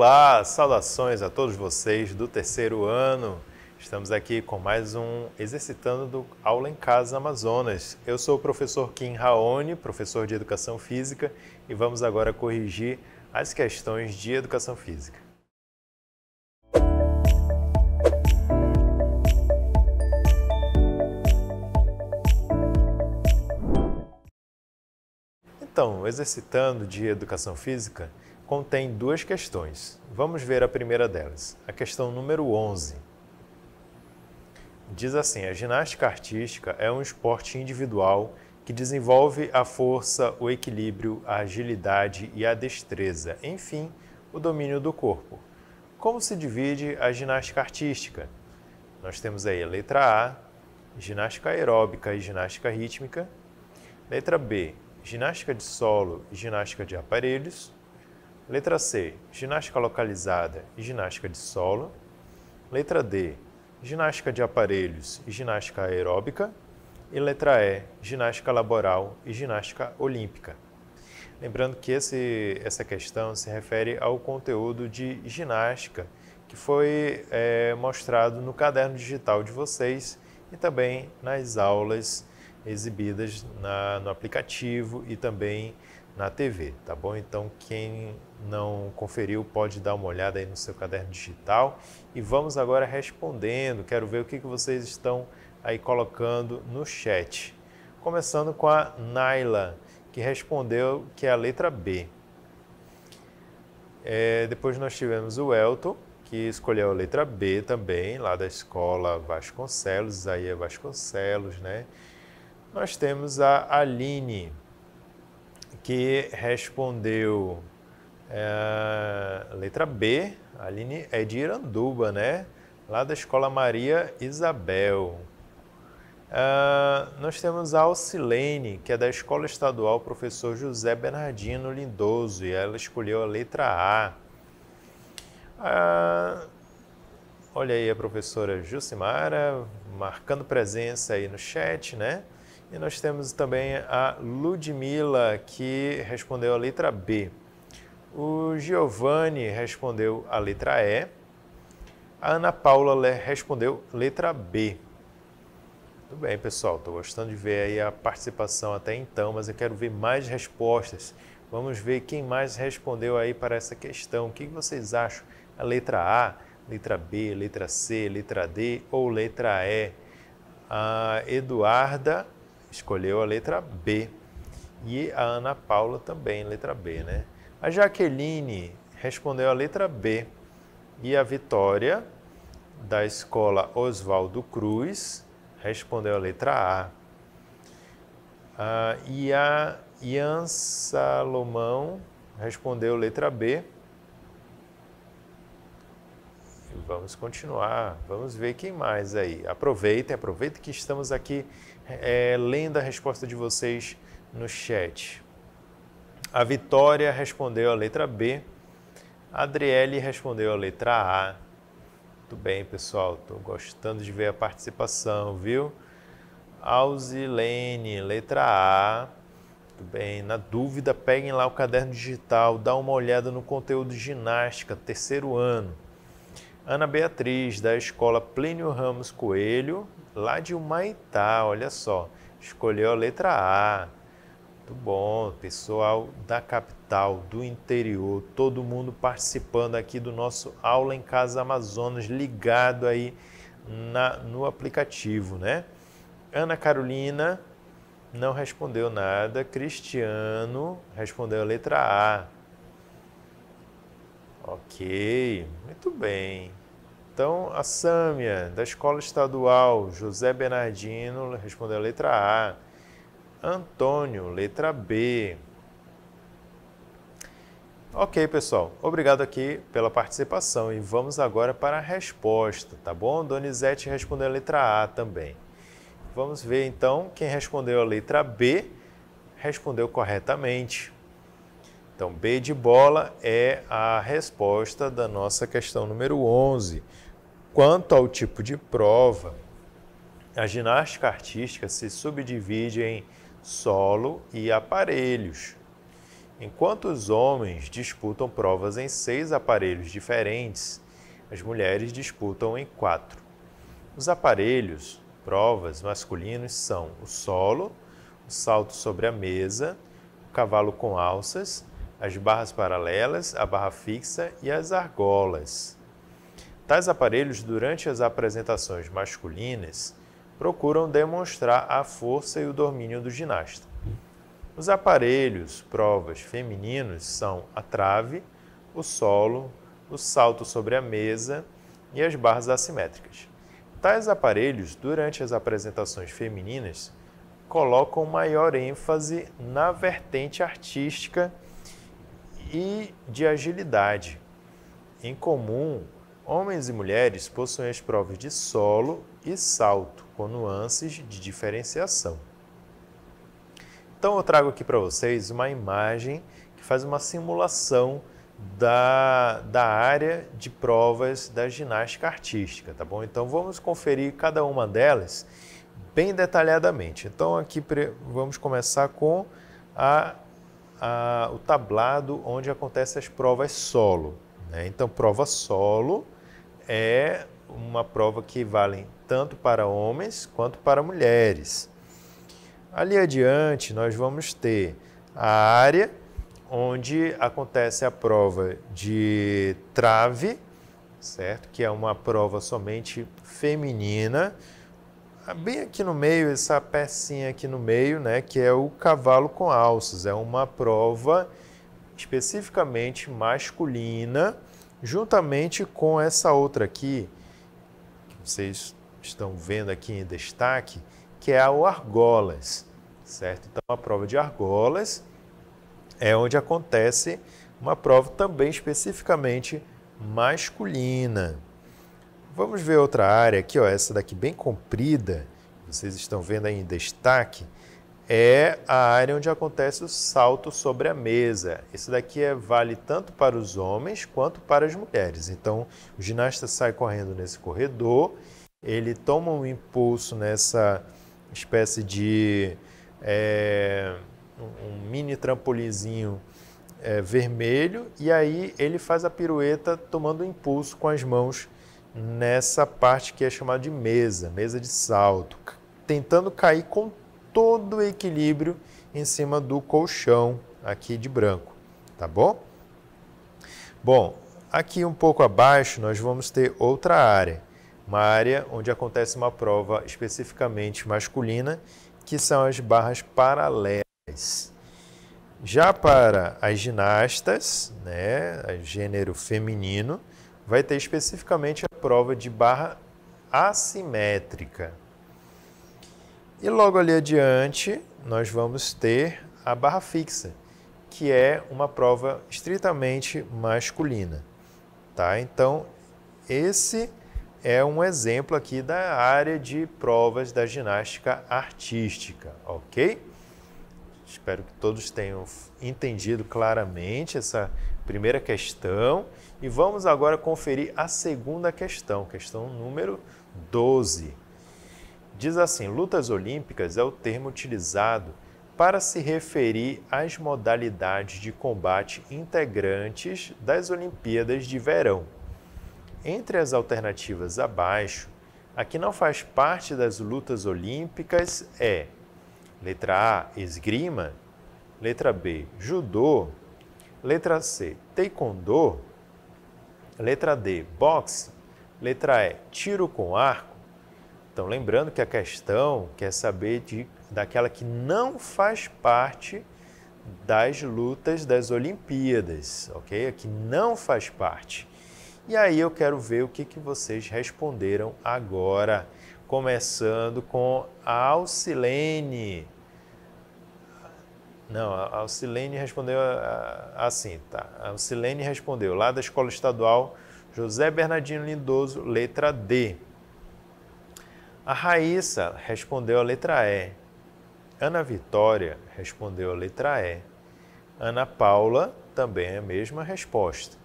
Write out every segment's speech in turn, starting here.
Olá, saudações a todos vocês do terceiro ano. Estamos aqui com mais um Exercitando do Aula em Casa Amazonas. Eu sou o professor Kim Raoni, professor de Educação Física, e vamos agora corrigir as questões de Educação Física. Então, o Exercitando de Educação Física contém duas questões. Vamos ver a primeira delas, a questão número 11. Diz assim: a ginástica artística é um esporte individual que desenvolve a força, o equilíbrio, a agilidade e a destreza, enfim, o domínio do corpo. Como se divide a ginástica artística? Nós temos aí a letra A, ginástica aeróbica e ginástica rítmica. Letra B, ginástica de solo e ginástica de aparelhos. Letra C, ginástica localizada e ginástica de solo. Letra D, ginástica de aparelhos e ginástica aeróbica. E letra E, ginástica laboral e ginástica olímpica. Lembrando que essa questão se refere ao conteúdo de ginástica que foi mostrado no caderno digital de vocês e também nas aulas exibidas no aplicativo e também na TV, tá bom? Então, quem não conferiu pode dar uma olhada aí no seu caderno digital e vamos agora respondendo. Quero ver o que vocês estão aí colocando no chat. Começando com a Naila, que respondeu que é a letra B. Depois nós tivemos o Elton, que escolheu a letra B também, lá da escola Vasconcelos, Isaías Vasconcelos, né? Nós temos a Aline, que respondeu a letra B. A Aline é de Iranduba, né? Lá da escola Maria Isabel. Nós temos a Alcilene, que é da escola estadual Professor José Bernardino Lindoso, e ela escolheu a letra A. Olha aí a professora Jucimara, marcando presença aí no chat, né? E nós temos também a Ludmila, que respondeu a letra B. O Giovanni respondeu a letra E. A Ana Paula respondeu letra B. Tudo bem, pessoal, estou gostando de ver aí a participação até então, mas eu quero ver mais respostas. Vamos ver quem mais respondeu aí para essa questão. O que vocês acham? A letra A, letra B, letra C, letra D ou letra E? A Eduarda escolheu a letra B e a Ana Paula também, letra B, né? A Jaqueline respondeu a letra B e a Vitória, da escola Oswaldo Cruz, respondeu a letra A. E a Ian Salomão respondeu a letra B. Vamos continuar, vamos ver quem mais aí. Aproveitem que estamos aqui lendo a resposta de vocês no chat. A Vitória respondeu a letra B, a Adriele respondeu a letra A. Muito bem, pessoal, estou gostando de ver a participação, viu? Alzilene, letra A. Muito bem, na dúvida, peguem lá o caderno digital, dá uma olhada no conteúdo de ginástica, terceiro ano. Ana Beatriz, da escola Plínio Ramos Coelho, lá de Humaitá, olha só, escolheu a letra A. Muito bom, pessoal da capital, do interior, todo mundo participando aqui do nosso Aula em Casa Amazonas, ligado aí no aplicativo, né? Ana Carolina não respondeu nada, Cristiano respondeu a letra A. Ok, muito bem. Então, a Sâmia, da Escola Estadual José Bernardino, respondeu a letra A. Antônio, letra B. Ok, pessoal. Obrigado aqui pela participação e vamos agora para a resposta, tá bom? Donizete respondeu a letra A também. Vamos ver, então, quem respondeu a letra B respondeu corretamente. Então, B de bola é a resposta da nossa questão número 11. Quanto ao tipo de prova, a ginástica artística se subdivide em solo e aparelhos. Enquanto os homens disputam provas em 6 aparelhos diferentes, as mulheres disputam em 4. Os aparelhos, provas masculinos são o solo, o salto sobre a mesa, o cavalo com alças, as barras paralelas, a barra fixa e as argolas. Tais aparelhos, durante as apresentações masculinas, procuram demonstrar a força e o domínio do ginasta. Os aparelhos, provas femininos são a trave, o solo, o salto sobre a mesa e as barras assimétricas. Tais aparelhos, durante as apresentações femininas, colocam maior ênfase na vertente artística e de agilidade. Em comum, homens e mulheres possuem as provas de solo e salto, com nuances de diferenciação. Então eu trago aqui para vocês uma imagem que faz uma simulação da área de provas da ginástica artística, tá bom? Então vamos conferir cada uma delas bem detalhadamente. Então aqui vamos começar com o tablado onde acontecem as provas solo, né? Então prova solo é uma prova que vale tanto para homens quanto para mulheres. Ali adiante, nós vamos ter a área onde acontece a prova de trave, certo? Que é uma prova somente feminina. Bem aqui no meio, essa pecinha aqui no meio, né? Que é o cavalo com alças. É uma prova especificamente masculina, juntamente com essa outra aqui, que vocês estão vendo aqui em destaque, que é o argolas, certo? Então, a prova de argolas é onde acontece uma prova também especificamente masculina. Vamos ver outra área aqui, ó, essa daqui bem comprida, vocês estão vendo aí em destaque, é a área onde acontece o salto sobre a mesa. Esse daqui vale tanto para os homens quanto para as mulheres. Então, o ginasta sai correndo nesse corredor, ele toma um impulso nessa espécie de um mini trampolizinho vermelho, e aí ele faz a pirueta tomando impulso com as mãos nessa parte que é chamada de mesa de salto, tentando cair com todo o equilíbrio em cima do colchão aqui de branco, tá bom? Bom, aqui um pouco abaixo nós vamos ter outra área, uma área onde acontece uma prova especificamente masculina, que são as barras paralelas. Já para as ginastas, né, gênero feminino, vai ter especificamente a prova de barra assimétrica. E logo ali adiante, nós vamos ter a barra fixa, que é uma prova estritamente masculina, tá? Então, esse é um exemplo aqui da área de provas da ginástica artística, ok? Espero que todos tenham entendido claramente essa primeira questão. E vamos agora conferir a segunda questão, questão número 12. Diz assim: lutas olímpicas é o termo utilizado para se referir às modalidades de combate integrantes das Olimpíadas de Verão. Entre as alternativas abaixo, a que não faz parte das lutas olímpicas é: letra A, esgrima, letra B, judô, letra C, taekwondo, letra D, boxe, letra E, tiro com arco. Então, lembrando que a questão quer saber daquela que não faz parte das lutas das Olimpíadas, ok? A que não faz parte. E aí eu quero ver o que vocês responderam agora, começando com a Alcilene. Não, a Alcilene respondeu assim, tá? A Alcilene respondeu lá da Escola Estadual José Bernardino Lindoso, letra D. A Raíssa respondeu a letra E. Ana Vitória respondeu a letra E. Ana Paula também a mesma resposta.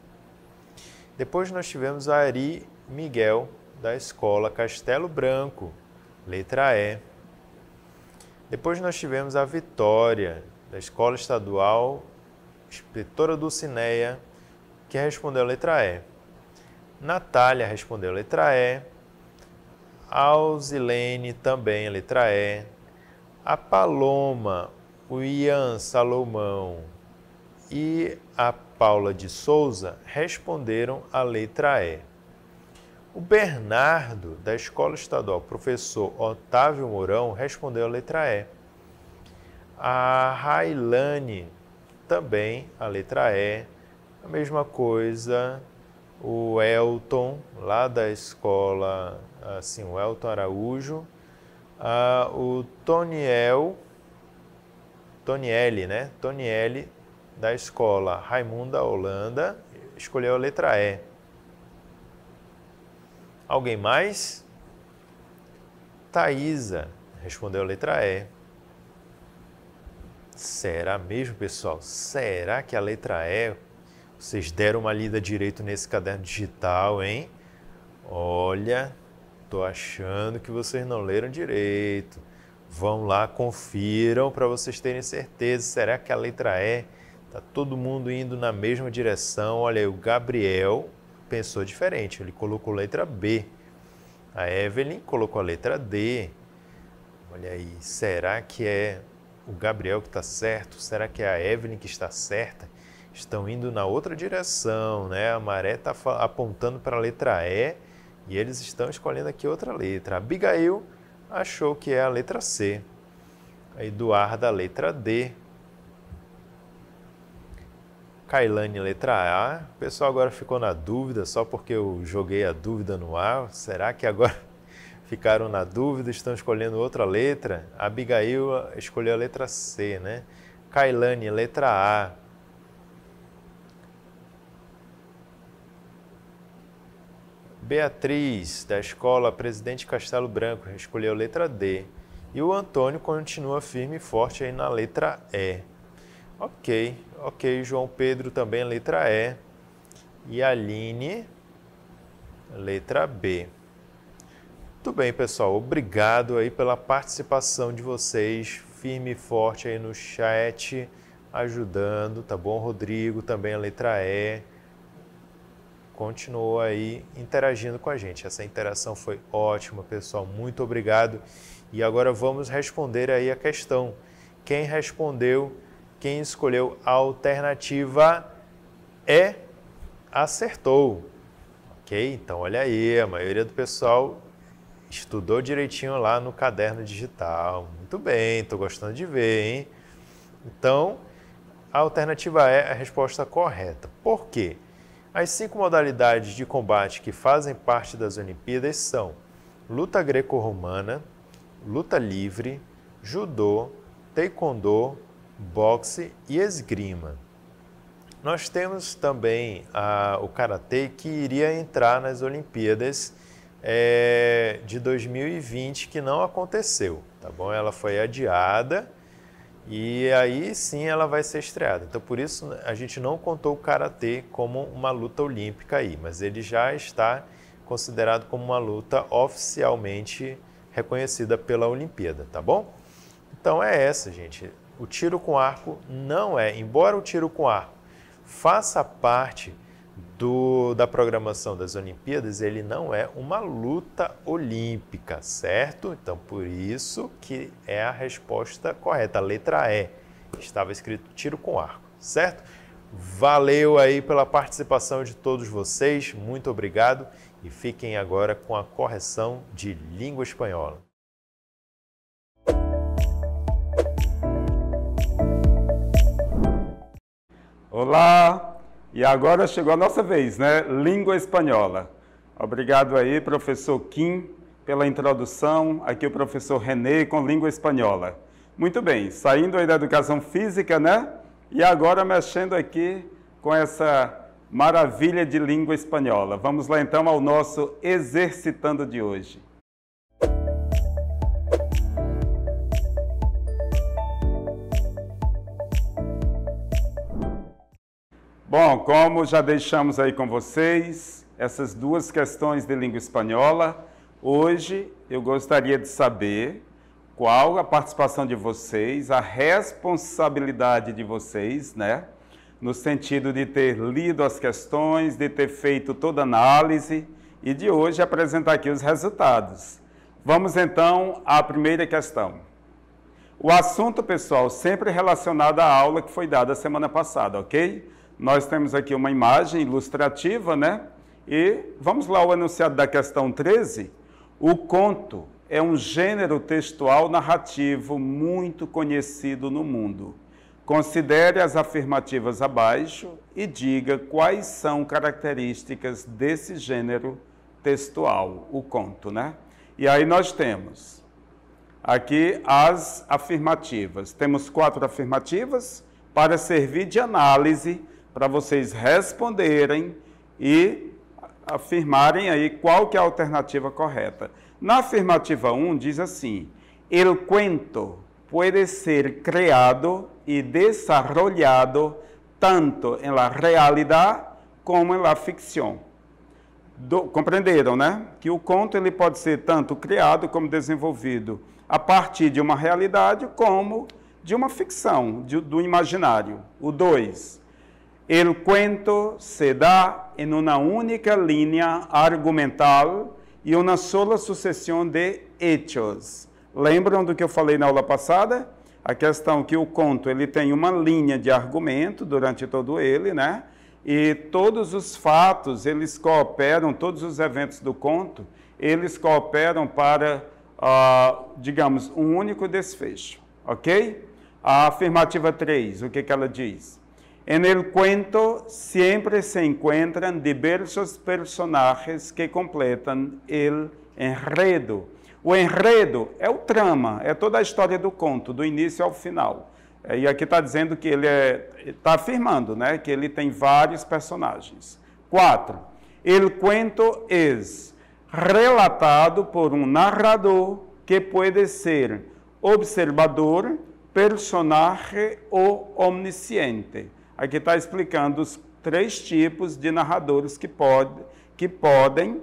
Depois nós tivemos a Ari Miguel, da Escola Castelo Branco, letra E. Depois nós tivemos a Vitória, da Escola Estadual inspetora Dulcineia, que respondeu a letra E. Natália respondeu a letra E. Alzilene também a letra E. A Paloma, o Ian Salomão e a Paula de Souza responderam a letra E. O Bernardo, da Escola Estadual Professor Otávio Mourão, respondeu a letra E. A Railane, também a letra E. A mesma coisa, o Elton, lá da escola, assim, o Elton Araújo. O Toniele, né? Toniele, da escola Raimunda Holanda, escolheu a letra E. Alguém mais? Thaisa respondeu a letra E. Será mesmo, pessoal? Será que a letra E? Vocês deram uma lida direito nesse caderno digital, hein? Olha, tô achando que vocês não leram direito. Vão lá, confiram para vocês terem certeza. Será que a letra E? Tá todo mundo indo na mesma direção. Olha aí, o Gabriel pensou diferente, ele colocou a letra B. A Evelyn colocou a letra D. Olha aí, será que é o Gabriel que está certo? Será que é a Evelyn que está certa? Estão indo na outra direção, né? A Maré está apontando para a letra E e eles estão escolhendo aqui outra letra. A Abigail achou que é a letra C. A Eduarda, a letra D. Kailane, letra A. O pessoal agora ficou na dúvida, só porque eu joguei a dúvida no ar. Será que agora ficaram na dúvida, estão escolhendo outra letra? A Abigail escolheu a letra C, né? Kailane, letra A. Beatriz, da escola Presidente Castelo Branco, escolheu a letra D. E o Antônio continua firme e forte aí na letra E. Ok, João Pedro também letra E. E a Aline, letra B. Muito bem, pessoal. Obrigado aí pela participação de vocês, firme e forte aí no chat, ajudando, tá bom? Rodrigo também a letra E. Continuou aí interagindo com a gente. Essa interação foi ótima, pessoal. Muito obrigado. E agora vamos responder aí a questão. Quem respondeu? Quem escolheu a alternativa E acertou. Ok? Então, olha aí, a maioria do pessoal estudou direitinho lá no caderno digital. Muito bem, estou gostando de ver, hein? Então, a alternativa E é a resposta correta. Por quê? As 5 modalidades de combate que fazem parte das Olimpíadas são luta greco-romana, luta livre, judô, taekwondo, boxe e esgrima. Nós temos também o karatê, que iria entrar nas Olimpíadas de 2020, que não aconteceu, tá bom? Ela foi adiada e aí sim ela vai ser estreada. Então por isso a gente não contou o karatê como uma luta olímpica aí, mas ele já está considerado como uma luta oficialmente reconhecida pela Olimpíada, tá bom? Então é essa, gente. O tiro com arco não é, embora o tiro com arco faça parte da programação das Olimpíadas, ele não é uma luta olímpica, certo? Então, por isso que é a resposta correta, a letra E. Estava escrito tiro com arco, certo? Valeu aí pela participação de todos vocês, muito obrigado e fiquem agora com a correção de língua espanhola. Olá! E agora chegou a nossa vez, né? Língua espanhola. Obrigado aí, professor Kim, pela introdução. Aqui o professor René com língua espanhola. Muito bem, saindo aí da educação física, né? E agora mexendo aqui com essa maravilha de língua espanhola. Vamos lá então ao nosso Exercitando de hoje. Bom, como já deixamos aí com vocês essas 2 questões de língua espanhola, hoje eu gostaria de saber qual a participação de vocês, a responsabilidade de vocês, né, no sentido de ter lido as questões, de ter feito toda a análise e de hoje apresentar aqui os resultados. Vamos então à primeira questão. O assunto, pessoal, sempre relacionado à aula que foi dada semana passada, ok? Nós temos aqui uma imagem ilustrativa, né? E vamos lá ao enunciado da questão 13. O conto é um gênero textual narrativo muito conhecido no mundo. Considere as afirmativas abaixo e diga quais são características desse gênero textual, o conto, né? E aí nós temos aqui as afirmativas. Temos 4 afirmativas para servir de análise, para vocês responderem e afirmarem aí qual que é a alternativa correta. Na afirmativa 1 diz assim: el cuento puede ser creado y desarrollado tanto en la realidad como en la ficción. Compreenderam, né? Que o conto ele pode ser tanto criado como desenvolvido a partir de uma realidade como de uma ficção, do imaginário. O 2. El cuento se dá en una única línea argumental e uma sola sucessão de hechos. Lembram do que eu falei na aula passada? A questão que o conto ele tem uma linha de argumento durante todo ele, né? E todos os fatos, eles cooperam, todos os eventos do conto, eles cooperam para, digamos, um único desfecho, ok? A afirmativa 3, o que ela diz? En el cuento siempre se encuentran diversos personajes que completam el enredo. O enredo é o trama, é toda a história do conto, do início ao final. E aqui está dizendo que ele está afirmando, né, que ele tem vários personagens. 4. El cuento es relatado por um narrador que pode ser observador, personagem ou omnisciente. Aqui está explicando os 3 tipos de narradores que podem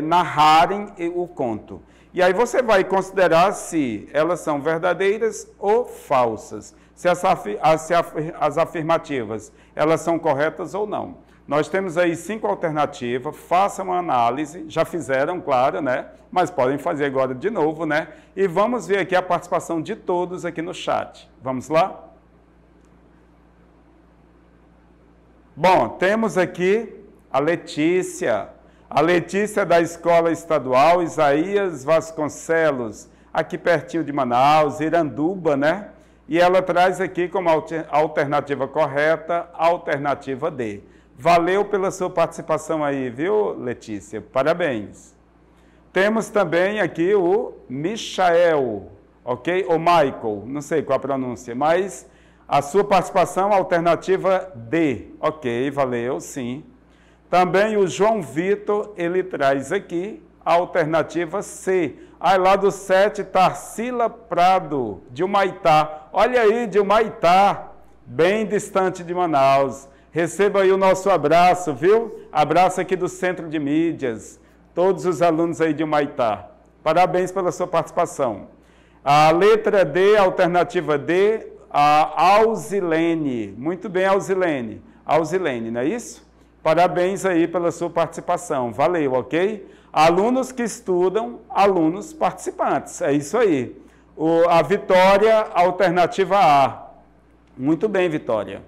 narrarem o conto. E aí você vai considerar se elas são verdadeiras ou falsas, se as afirmativas elas são corretas ou não. Nós temos aí 5 alternativas, façam uma análise, já fizeram, claro, né? Mas podem fazer agora de novo, né? E vamos ver aqui a participação de todos aqui no chat. Vamos lá? Bom, temos aqui a Letícia. A Letícia da Escola Estadual Isaías Vasconcelos, aqui pertinho de Manaus, Iranduba, né? E ela traz aqui como alternativa correta, a alternativa D. Valeu pela sua participação aí, viu, Letícia? Parabéns. Temos também aqui o Michael, ok? Ou Michael, não sei qual a pronúncia, mas a sua participação, alternativa D. Ok, valeu, sim. Também o João Vitor, ele traz aqui a alternativa C. Aí lá do 7, Tarsila Prado, de Humaitá. Olha aí, de Humaitá, bem distante de Manaus. Receba aí o nosso abraço, viu? Abraço aqui do Centro de Mídias, todos os alunos aí de Humaitá. Parabéns pela sua participação. A letra D, a alternativa D, a Alzilene. Muito bem, Alzilene. Alzilene, não é isso? Parabéns aí pela sua participação. Valeu, ok? Alunos que estudam, alunos participantes. É isso aí. A Vitória, alternativa A. Muito bem, Vitória.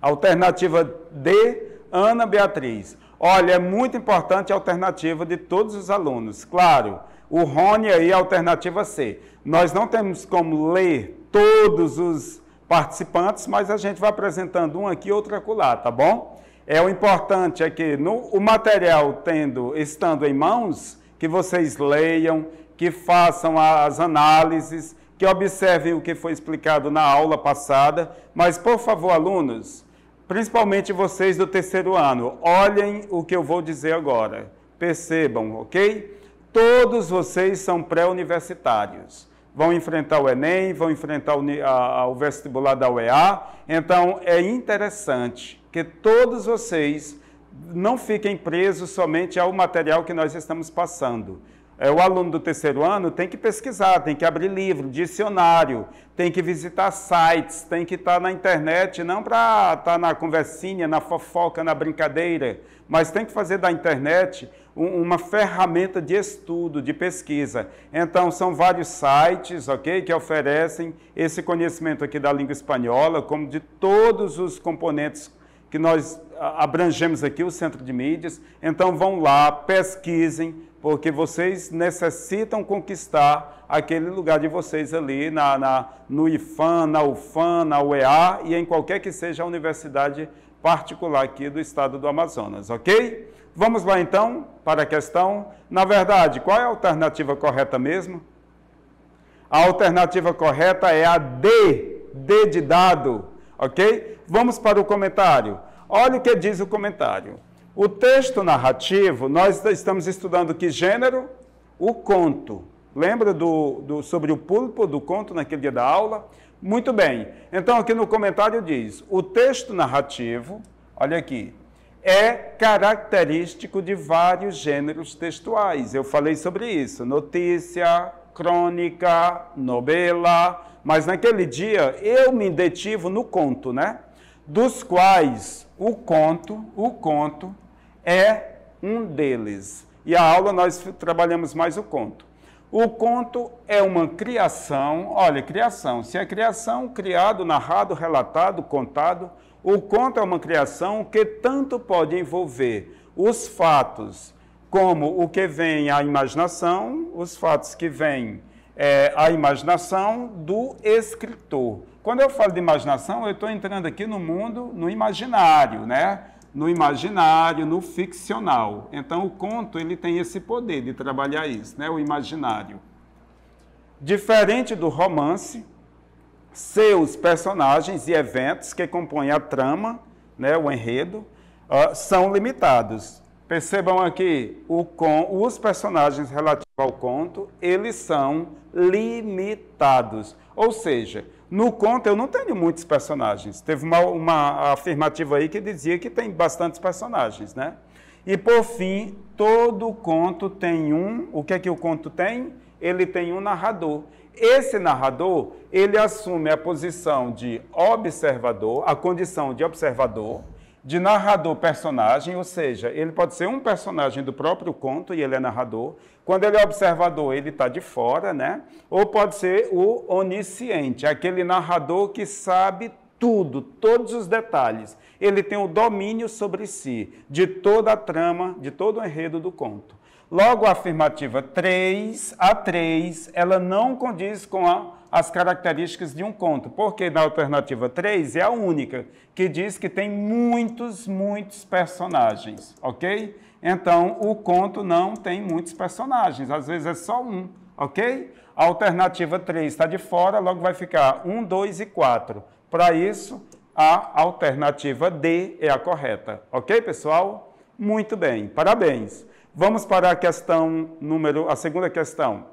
Alternativa D, Ana Beatriz. Olha, é muito importante a alternativa de todos os alunos. Claro, o Rony aí, alternativa C. Nós não temos como ler todos os participantes, mas a gente vai apresentando um aqui, outro acolá, tá bom? O importante é que o material estando em mãos, que vocês leiam, que façam as análises, que observem o que foi explicado na aula passada. Mas, por favor, alunos, principalmente vocês do 3º ano, olhem o que eu vou dizer agora. Percebam, ok? Todos vocês são pré-universitários. Vão enfrentar o Enem, vão enfrentar o vestibular da UEA. Então, é interessante que todos vocês não fiquem presos somente ao material que nós estamos passando. O aluno do terceiro ano tem que pesquisar, tem que abrir livro, dicionário, tem que visitar sites, tem que estar na internet, não para estar na conversinha, na fofoca, na brincadeira, mas tem que fazer da internet uma ferramenta de estudo, de pesquisa. Então, são vários sites, ok, que oferecem esse conhecimento aqui da língua espanhola, como de todos os componentes que nós abrangemos aqui, o Centro de Mídias. Então, vão lá, pesquisem, porque vocês necessitam conquistar aquele lugar de vocês ali no IFAM, na UFAM, na UEA e em qualquer que seja a universidade particular aqui do estado do Amazonas, ok? Vamos lá então para a questão. Na verdade, qual é a alternativa correta mesmo? A alternativa correta é a D de dado, ok? Vamos para o comentário. Olha o que diz o comentário. O texto narrativo, nós estamos estudando que gênero? O conto. Lembra sobre o púlpito do conto naquele dia da aula? Muito bem. Então, aqui no comentário diz, o texto narrativo, olha aqui, é característico de vários gêneros textuais. Eu falei sobre isso, notícia, crônica, novela, mas naquele dia eu me detivo no conto, né? Dos quais o conto é um deles. E a aula nós trabalhamos mais o conto. O conto é uma criação, olha, criação. Se é criação, criado, narrado, relatado, contado, o conto é uma criação que tanto pode envolver os fatos como o que vem à imaginação, os fatos que vêm à imaginação do escritor. Quando eu falo de imaginação, eu estou entrando aqui no mundo, no imaginário, né? No imaginário, no ficcional. Então, o conto ele tem esse poder de trabalhar isso, né? O imaginário. Diferente do romance, seus personagens e eventos que compõem a trama, né, o enredo, são limitados. Percebam aqui, os personagens relativos ao conto, eles são limitados. Ou seja, no conto eu não tenho muitos personagens. Teve uma afirmativa aí que dizia que tem bastantes personagens, né? E por fim, todo conto tem o que é que o conto tem? Ele tem um narrador. Esse narrador, ele assume a posição de observador, a condição de observador, de narrador-personagem, ou seja, ele pode ser um personagem do próprio conto e ele é narrador. Quando ele é observador, ele está de fora, né? Ou pode ser o onisciente, aquele narrador que sabe tudo, todos os detalhes. Ele tem o domínio sobre si, de toda a trama, de todo o enredo do conto. Logo, a afirmativa 3, a 3, ela não condiz com as características de um conto, porque na alternativa 3 é a única, que diz que tem muitos personagens, ok? Então, o conto não tem muitos personagens, às vezes é só um, ok? A alternativa 3 está de fora, logo vai ficar 1, 2 e 4. Para isso, a alternativa D é a correta, ok, pessoal? Muito bem, parabéns. Vamos para a segunda questão.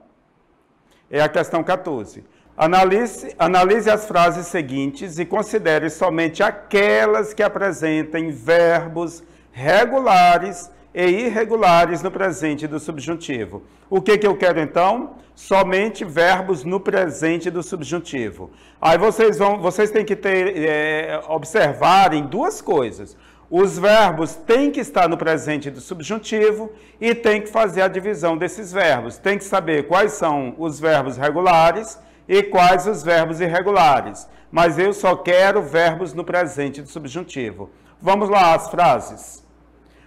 É a questão 14. Analise as frases seguintes e considere somente aquelas que apresentem verbos regulares e irregulares no presente do subjuntivo. O que eu quero, então? Somente verbos no presente do subjuntivo. Aí vocês têm que observarem duas coisas. Os verbos têm que estar no presente do subjuntivo e tem que fazer a divisão desses verbos. Tem que saber quais são os verbos regulares e quais os verbos irregulares. Mas eu só quero verbos no presente do subjuntivo. Vamos lá, as frases.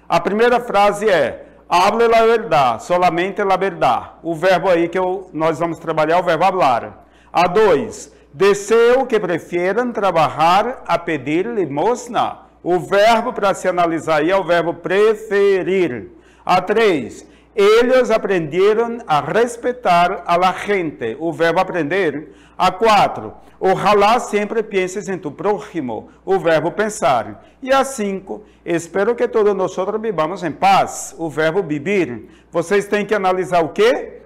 A primeira frase é hable la verdad, solamente la verdad. O verbo aí que nós vamos trabalhar é o verbo hablar. A 2, deseo que prefieran trabajar a pedir limosna. O verbo para se analisar aí é o verbo preferir. A 3, eles aprenderam a respeitar a la gente. O verbo aprender. A 4, ojalá sempre pienses em tu prójimo. O verbo pensar. E a 5, espero que todos nós vivamos em paz. O verbo vivir. Vocês têm que analisar o quê?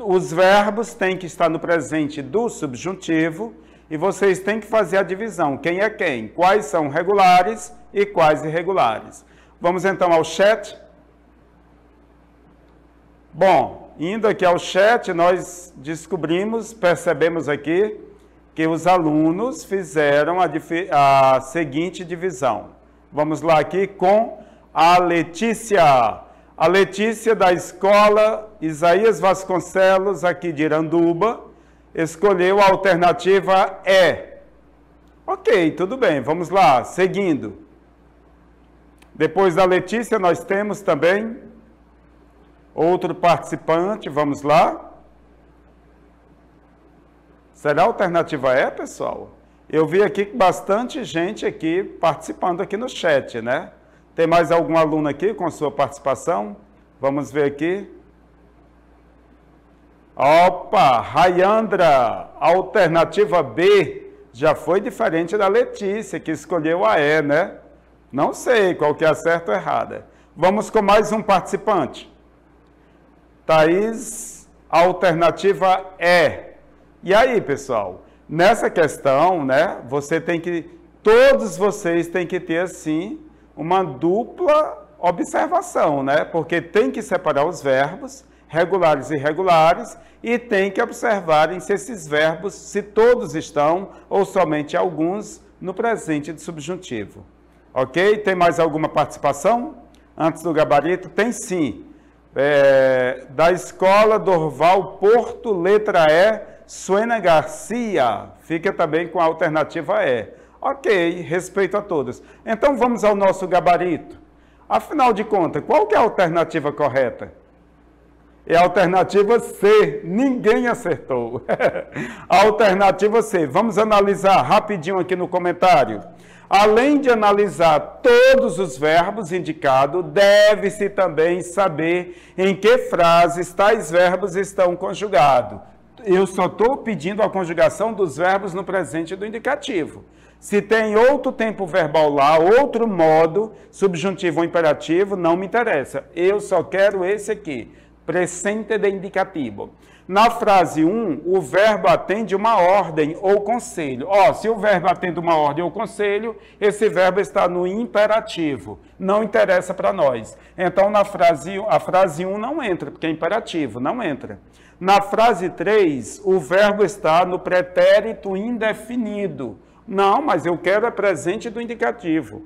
Os verbos têm que estar no presente do subjuntivo. E vocês têm que fazer a divisão. Quem é quem? Quais são regulares e quais irregulares. Vamos então ao chat. Bom, indo aqui ao chat, nós percebemos aqui que os alunos fizeram a seguinte divisão. Vamos lá aqui com a Letícia. A Letícia da escola Isaías Vasconcelos, aqui de Iranduba, escolheu a alternativa E. Ok, tudo bem, vamos lá, seguindo. Depois da Letícia, nós temos também outro participante, vamos lá. Será a alternativa E, pessoal? Eu vi aqui bastante gente aqui participando aqui no chat, né? Tem mais algum aluno aqui com sua participação? Vamos ver aqui. Opa, Rayandra, alternativa B, já foi diferente da Letícia, que escolheu a E, né? Não sei qual que é a certa ou errada. Vamos com mais um participante. Thaís, alternativa E. E aí, pessoal? Nessa questão, né, todos vocês têm que ter, assim, uma dupla observação, né? Porque tem que separar os verbos, regulares e irregulares, e tem que observarem se esses verbos, se todos estão, ou somente alguns, no presente do subjuntivo. Ok? Tem mais alguma participação? Antes do gabarito? Tem sim. Da escola Dorval Porto, letra E, Suena Garcia. Fica também com a alternativa E. Ok, respeito a todos. Então vamos ao nosso gabarito. Afinal de contas, qual que é a alternativa correta? É a alternativa C. Ninguém acertou. A alternativa C. Vamos analisar rapidinho aqui no comentário. Além de analisar todos os verbos indicados, deve-se também saber em que frases tais verbos estão conjugados. Eu só estou pedindo a conjugação dos verbos no presente do indicativo. Se tem outro tempo verbal lá, outro modo, subjuntivo ou imperativo, não me interessa. Eu só quero esse aqui, presente de indicativo. Na frase 1, o verbo atende uma ordem ou conselho. Se o verbo atende uma ordem ou conselho, esse verbo está no imperativo. Não interessa para nós. Então, a frase 1 não entra, porque é imperativo, não entra. Na frase 3, o verbo está no pretérito indefinido. Não, mas eu quero presente do indicativo.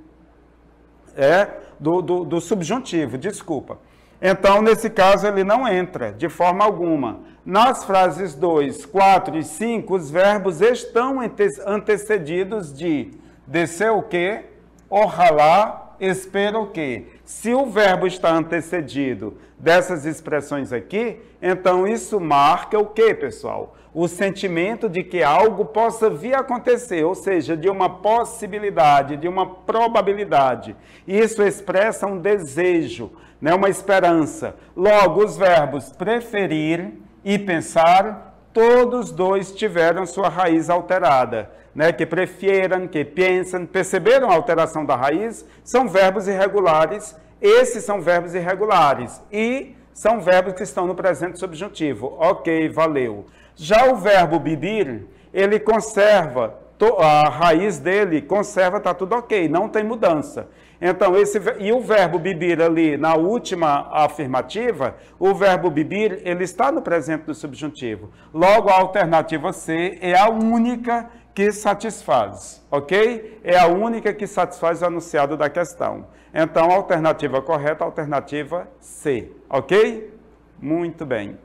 Do subjuntivo, desculpa. Então, nesse caso, ele não entra de forma alguma. Nas frases 2, 4 e 5, os verbos estão antecedidos de descer o quê? Ojalá, espera o quê? Se o verbo está antecedido dessas expressões aqui, então isso marca o quê, pessoal? O sentimento de que algo possa vir a acontecer, ou seja, de uma possibilidade, de uma probabilidade. Isso expressa um desejo, né, uma esperança. Logo, os verbos preferir e pensar, todos dois tiveram sua raiz alterada. Né, que prefieram, que pensam, perceberam a alteração da raiz? São verbos irregulares, esses são verbos irregulares e são verbos que estão no presente subjuntivo. Ok, valeu. Já o verbo beber, ele conserva, a raiz dele conserva, está tudo ok, não tem mudança. Então, e o verbo beber ali, na última afirmativa, o verbo beber, ele está no presente do subjuntivo. Logo, a alternativa C é a única que satisfaz, ok? É a única que satisfaz o enunciado da questão. Então, a alternativa correta é a alternativa C, ok? Muito bem.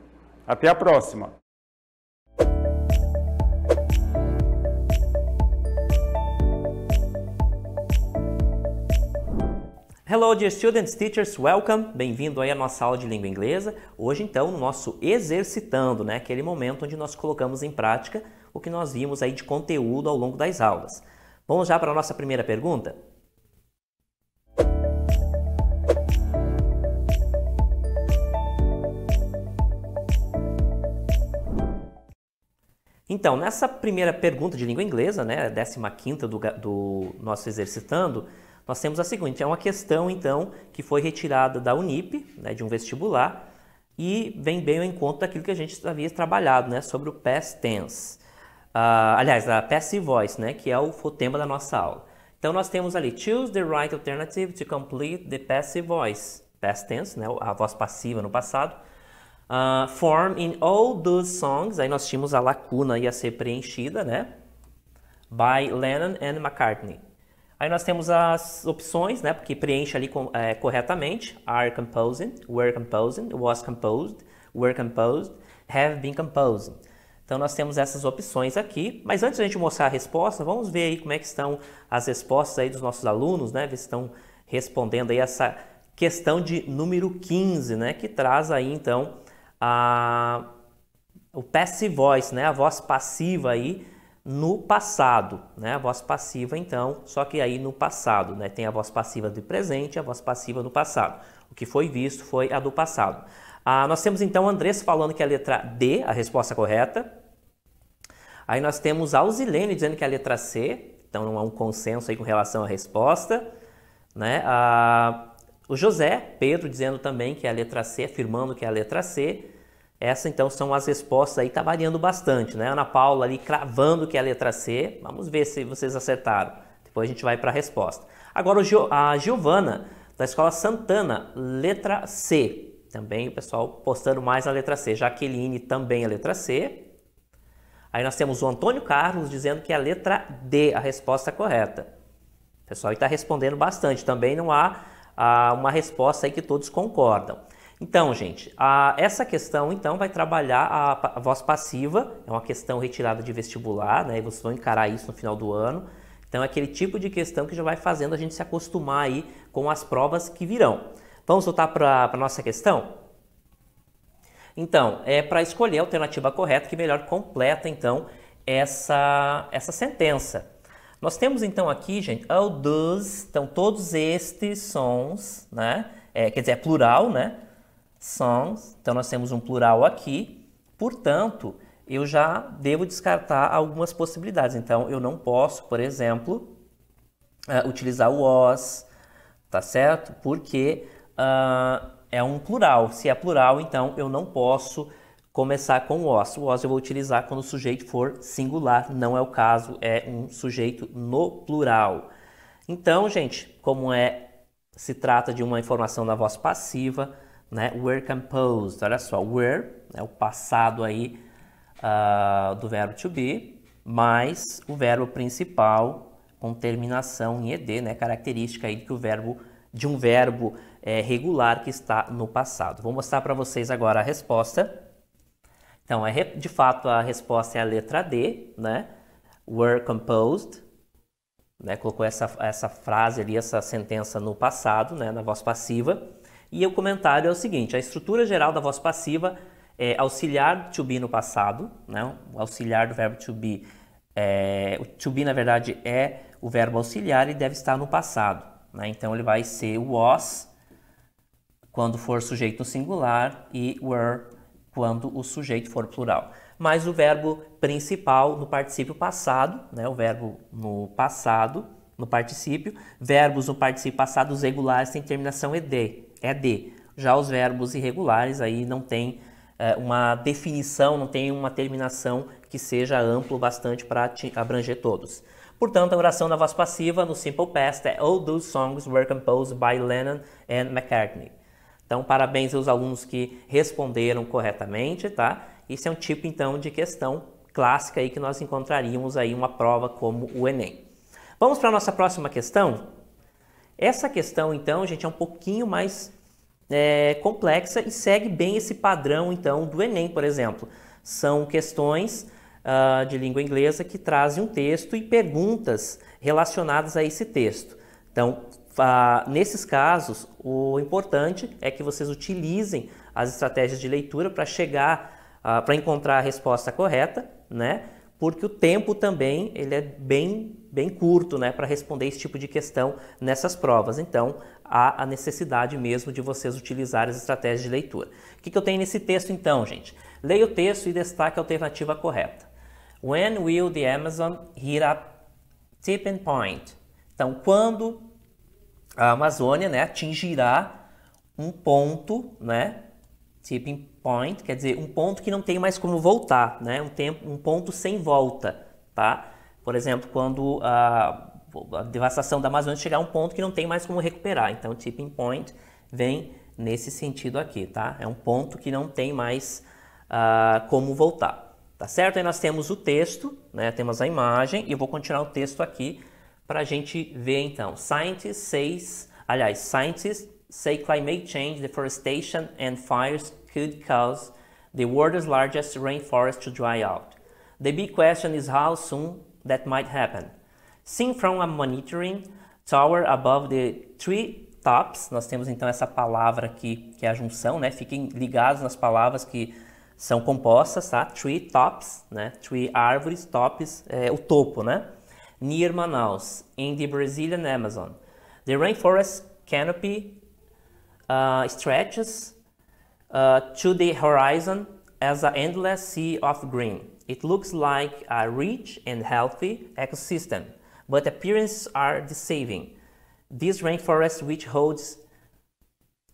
Até a próxima. Hello, dear students, teachers, welcome! Bem-vindo aí à nossa aula de língua inglesa. Hoje, então, no nosso exercitando, né? Aquele momento onde nós colocamos em prática o que nós vimos aí de conteúdo ao longo das aulas. Vamos já para a nossa primeira pergunta? Então, nessa primeira pergunta de língua inglesa, né, 15ª do nosso exercitando, nós temos a seguinte, é uma questão, então, que foi retirada da Unip, né, de um vestibular, e vem bem ao encontro daquilo que a gente havia trabalhado, né, sobre o past tense. Aliás, a passive voice, né, que é o tema da nossa aula. Então, nós temos ali, choose the right alternative to complete the passive voice. Past tense, né, a voz passiva no passado. Form in all those songs, aí nós tínhamos a lacuna ia ser preenchida, né? By Lennon and McCartney. Aí nós temos as opções, né? Porque preenche ali corretamente. Are composed, were composed, was composed, were composed, have been composed. Então nós temos essas opções aqui. Mas antes de a gente mostrar a resposta, vamos ver aí como é que estão as respostas aí dos nossos alunos, né? Ver se estão respondendo aí essa questão de número 15, né? Que traz aí então o passive voice, né? A voz passiva aí no passado, né? A voz passiva, então, só que aí no passado, né? Tem a voz passiva do presente e a voz passiva no passado. O que foi visto foi a do passado. Nós temos, então, Andrés falando que a letra D, a resposta correta. Aí nós temos a Alzilene dizendo que é a letra C, então não há um consenso aí com relação à resposta, né? O José Pedro dizendo também que é a letra C, afirmando que é a letra C. Essas, então, são as respostas aí, tá variando bastante, né? Ana Paula ali cravando que é a letra C. Vamos ver se vocês acertaram. Depois a gente vai para a resposta. Agora, a Giovana, da Escola Santana, letra C. Também o pessoal postando mais a letra C. Jaqueline também a letra C. Aí nós temos o Antônio Carlos dizendo que é a letra D, a resposta correta. O pessoal está respondendo bastante. Também não há uma resposta aí que todos concordam. Então, gente, essa questão então vai trabalhar a voz passiva, é uma questão retirada de vestibular, né? E vocês vão encarar isso no final do ano. Então, é aquele tipo de questão que já vai fazendo a gente se acostumar aí com as provas que virão. Vamos voltar para a nossa questão? Então, é para escolher a alternativa correta que melhor completa então essa sentença. Nós temos então aqui, gente, all those, então todos estes sons, né? Quer dizer, é plural, né? Songs, então nós temos um plural aqui, portanto, eu já devo descartar algumas possibilidades. Então, eu não posso, por exemplo, utilizar o was, tá certo? Porque é um plural. Se é plural, então eu não posso começar com o was. O was eu vou utilizar quando o sujeito for singular, não é o caso, é um sujeito no plural. Então, gente, como se trata de uma informação da voz passiva, né? Were composed, olha só, were é o passado aí do verbo to be, mais o verbo principal com terminação em ed, né? Característica aí de um verbo regular que está no passado. Vou mostrar para vocês agora a resposta. Então, de fato, a resposta é a letra D, né? Were composed, né? Colocou essa frase ali, essa sentença no passado, né? Na voz passiva. E o comentário é o seguinte: a estrutura geral da voz passiva é auxiliar to be no passado, né? O auxiliar do verbo to be, o to be na verdade é o verbo auxiliar e deve estar no passado, né? Então ele vai ser was quando for sujeito no singular e were quando o sujeito for plural. Mas o verbo principal no particípio passado, né? O verbo no passado, no particípio, verbos no particípio passado, os regulares têm terminação ed. Já os verbos irregulares aí não tem uma definição, não tem uma terminação que seja amplo bastante para abranger todos. Portanto, a oração na voz passiva no simple past é all those songs were composed by Lennon and McCartney. Então, parabéns aos alunos que responderam corretamente, tá? Esse é um tipo então de questão clássica aí que nós encontraríamos aí uma prova como o Enem. Vamos para a nossa próxima questão? Essa questão, então, gente, é um pouquinho mais complexa e segue bem esse padrão, então, do Enem, por exemplo. São questões de língua inglesa que trazem um texto e perguntas relacionadas a esse texto. Então, nesses casos, o importante é que vocês utilizem as estratégias de leitura para para encontrar a resposta correta, né? Porque o tempo também ele é bem curto, né, para responder esse tipo de questão nessas provas. Então, há a necessidade mesmo de vocês utilizarem as estratégias de leitura. O que eu tenho nesse texto, então, gente? Leia o texto e destaque a alternativa correta. When will the Amazon hit a tipping point? Então, quando a Amazônia, né, atingirá um ponto, né, tipping point, quer dizer, um ponto que não tem mais como voltar, né? Um ponto sem volta, tá? Por exemplo, quando a devastação da Amazônia chegar a um ponto que não tem mais como recuperar. Então, tipping point vem nesse sentido aqui, tá? É um ponto que não tem mais como voltar, tá certo? Aí nós temos o texto, né? Temos a imagem e eu vou continuar o texto aqui para a gente ver então. Scientists say climate change, deforestation and fires could cause the world's largest rainforest to dry out. The big question is how soon that might happen. Seen from a monitoring tower above the tree tops, nós temos então essa palavra aqui, que é a junção, né? Fiquem ligados nas palavras que são compostas, tá? Tree tops, né? Tree, árvores, tops, o topo, né? Near Manaus, in the Brazilian Amazon. The rainforest canopy stretches to the horizon as an endless sea of green. It looks like a rich and healthy ecosystem, but appearances are deceiving. This rainforest, which holds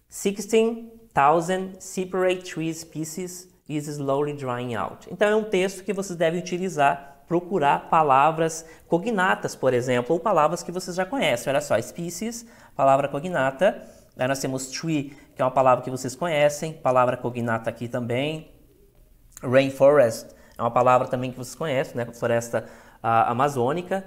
16,000 separate tree species, is slowly drying out. Então é um texto que vocês devem utilizar, procurar palavras cognatas, por exemplo, ou palavras que vocês já conhecem. Olha só, species, palavra cognata. Aí nós temos tree, que é uma palavra que vocês conhecem, palavra cognata aqui também. Rainforest é uma palavra também que vocês conhecem, né? Floresta amazônica,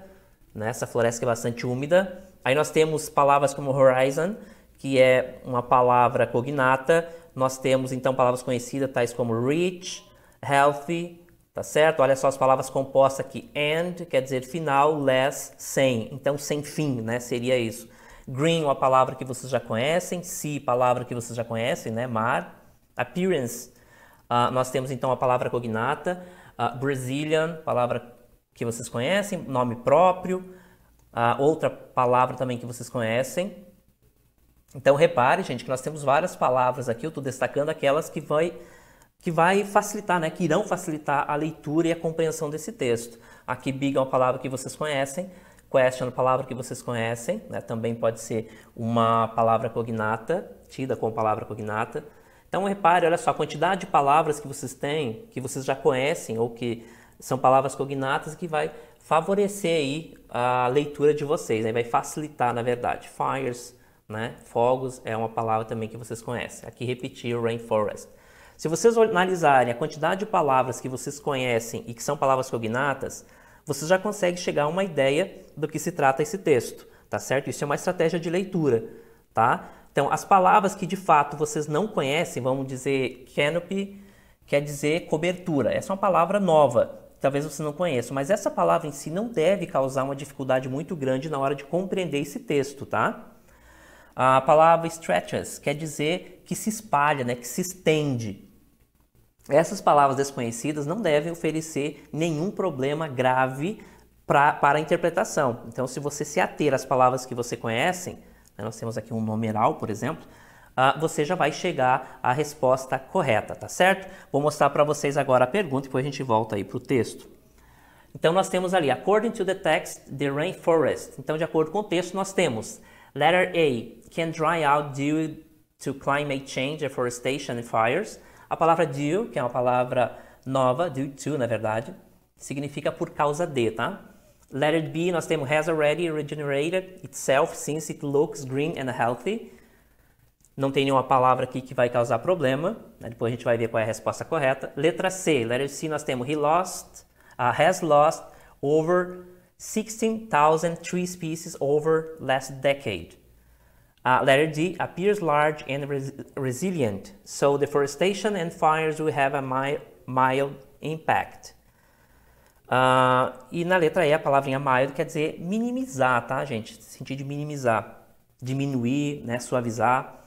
né? Essa floresta que é bastante úmida. Aí nós temos palavras como horizon, que é uma palavra cognata. Nós temos então palavras conhecidas tais como rich, healthy, tá certo? Olha só as palavras compostas aqui. And quer dizer final, less, sem. Então sem fim, né? Seria isso. Green, uma palavra que vocês já conhecem. Sea, palavra que vocês já conhecem, né? Mar. Appearance, nós temos então a palavra cognata. Brazilian, palavra que vocês conhecem, nome próprio. Outra palavra também que vocês conhecem. Então repare, gente, que nós temos várias palavras aqui. Eu estou destacando aquelas que vai facilitar, né? Que irão facilitar a leitura e a compreensão desse texto. Aqui big é uma palavra que vocês conhecem. Question, palavra que vocês conhecem, né? Também pode ser uma palavra cognata, tida como palavra cognata. Então repare, olha só, a quantidade de palavras que vocês têm, que vocês já conhecem ou que são palavras cognatas, que vai favorecer aí a leitura de vocês, né? Vai facilitar, na verdade. Fires, né? Fogos é uma palavra também que vocês conhecem. Aqui repetir, rainforest. Se vocês analisarem a quantidade de palavras que vocês conhecem e que são palavras cognatas, vocês já conseguem chegar a uma ideia do que se trata esse texto, tá certo? Isso é uma estratégia de leitura, tá? Então, as palavras que de fato vocês não conhecem, vamos dizer canopy, quer dizer cobertura. Essa é uma palavra nova, talvez vocês não conheçam, mas essa palavra em si não deve causar uma dificuldade muito grande na hora de compreender esse texto, tá? A palavra stretches quer dizer que se espalha, né? Que se estende. Essas palavras desconhecidas não devem oferecer nenhum problema grave para a interpretação. Então, se você se ater às palavras que você conhece, né, nós temos aqui um numeral, por exemplo, você já vai chegar à resposta correta, tá certo? Vou mostrar para vocês agora a pergunta e depois a gente volta aí para o texto. Então, nós temos ali, according to the text, the rainforest. Então, de acordo com o texto, nós temos letter A, can dry out due to climate change, deforestation and fires. A palavra due, que é uma palavra nova, due to, na verdade, significa por causa de, tá? Letter B, nós temos has already regenerated itself since it looks green and healthy. Não tem nenhuma palavra aqui que vai causar problema, né? Depois a gente vai ver qual é a resposta correta. Letra C, letter C, nós temos has lost over 16,000 tree species over last decade. Letter D, appears large and resilient, so deforestation and fires will have a mild impact. E na letra E, a palavrinha mild quer dizer minimizar, tá, gente? Sentido de minimizar, diminuir, né, suavizar.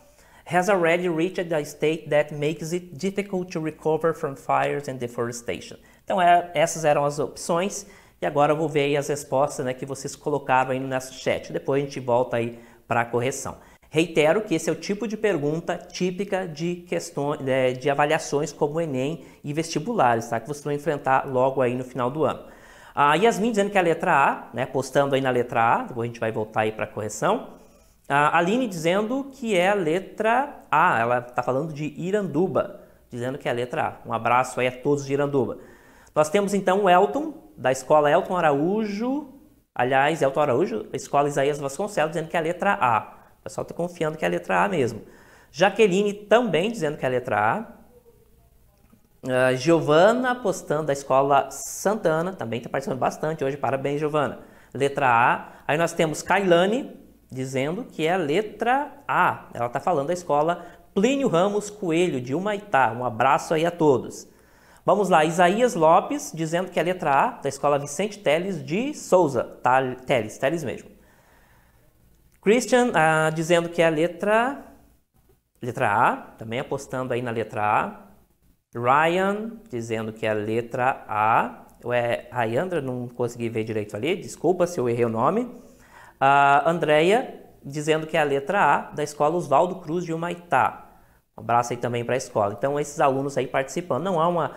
Has already reached a state that makes it difficult to recover from fires and deforestation. Então, essas eram as opções. E agora eu vou ver aí as respostas, né, que vocês colocaram aí no nosso chat. Depois a gente volta aí para a correção. Reitero que esse é o tipo de pergunta típica de questões, de avaliações como o Enem e vestibulares, tá? Que vocês vão enfrentar logo aí no final do ano. A Yasmin dizendo que é a letra A, né? Postando aí na letra A, depois a gente vai voltar aí para a correção. A Aline dizendo que é a letra A, ela está falando de Iranduba, dizendo que é a letra A. Um abraço aí a todos de Iranduba. Nós temos então o Elton, da escola Elton Araújo, aliás, Elton Araújo, a escola Isaías Vasconcelos, dizendo que é a letra A. O pessoal está confiando que é a letra A mesmo. Jaqueline também dizendo que é a letra A. Giovana postando da Escola Santana, também está participando bastante hoje, parabéns, Giovana. Letra A. Aí nós temos Kailane dizendo que é a letra A. Ela está falando da Escola Plínio Ramos Coelho, de Humaitá. Um abraço aí a todos. Vamos lá, Isaías Lopes dizendo que é a letra A, da Escola Vicente Teles de Souza. Teles mesmo. Christian dizendo que é a letra A, também apostando aí na letra A. Ryan dizendo que é a letra A. Rayandra, não consegui ver direito ali, desculpa se eu errei o nome. Andréia dizendo que é a letra A, da Escola Oswaldo Cruz de Humaitá. Um abraço aí também para a escola. Então, esses alunos aí participando. Não há uma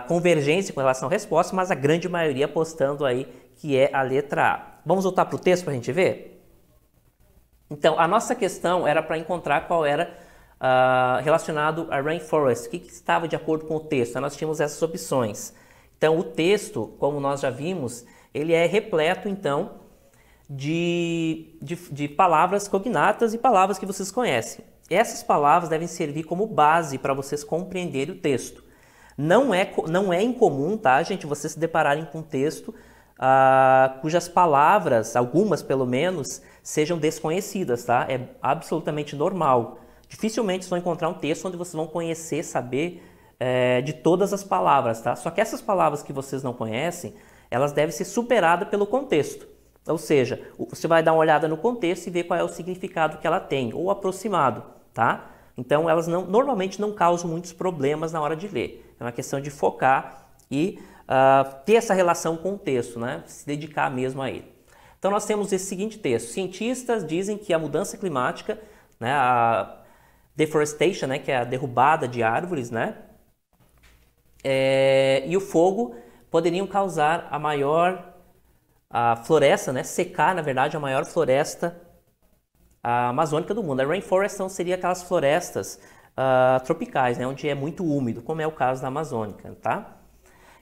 convergência com relação à resposta, mas a grande maioria apostando aí que é a letra A. Vamos voltar para o texto para a gente ver? Então, a nossa questão era para encontrar qual era relacionado a rainforest, o que estava de acordo com o texto. Então, nós tínhamos essas opções. Então, o texto, como nós já vimos, ele é repleto, então, de palavras cognatas e palavras que vocês conhecem. Essas palavras devem servir como base para vocês compreenderem o texto. Não é incomum, tá, gente, vocês se depararem com um texto cujas palavras, algumas pelo menos, sejam desconhecidas, tá? É absolutamente normal. Dificilmente vocês vão encontrar um texto onde vocês vão conhecer, saber de todas as palavras, tá? Só que essas palavras que vocês não conhecem, elas devem ser superadas pelo contexto. Ou seja, você vai dar uma olhada no contexto e ver qual é o significado que ela tem, ou aproximado, tá? Então, elas normalmente não causam muitos problemas na hora de ler. É uma questão de focar e ter essa relação com o texto, né? Se dedicar mesmo a ele. Então, nós temos esse seguinte texto. Cientistas dizem que a mudança climática, né, a deforestation, né, que é a derrubada de árvores, né, e o fogo poderiam causar a floresta, né, secar, na verdade, a maior floresta amazônica do mundo. A rainforest então, seria aquelas florestas tropicais, né, onde é muito úmido, como é o caso da amazônica, tá?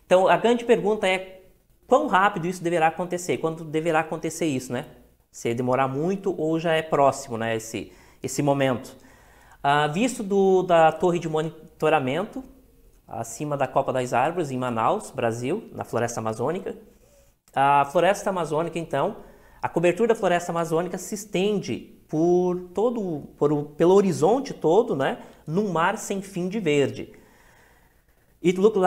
Então, a grande pergunta é quão rápido isso deverá acontecer? Quando deverá acontecer isso, né? Se demorar muito ou já é próximo, né, esse momento. Visto da torre de monitoramento, acima da Copa das Árvores, em Manaus, Brasil, na floresta amazônica. A floresta amazônica, então, a cobertura da floresta amazônica se estende pelo horizonte todo, né, num mar sem fim de verde. It looks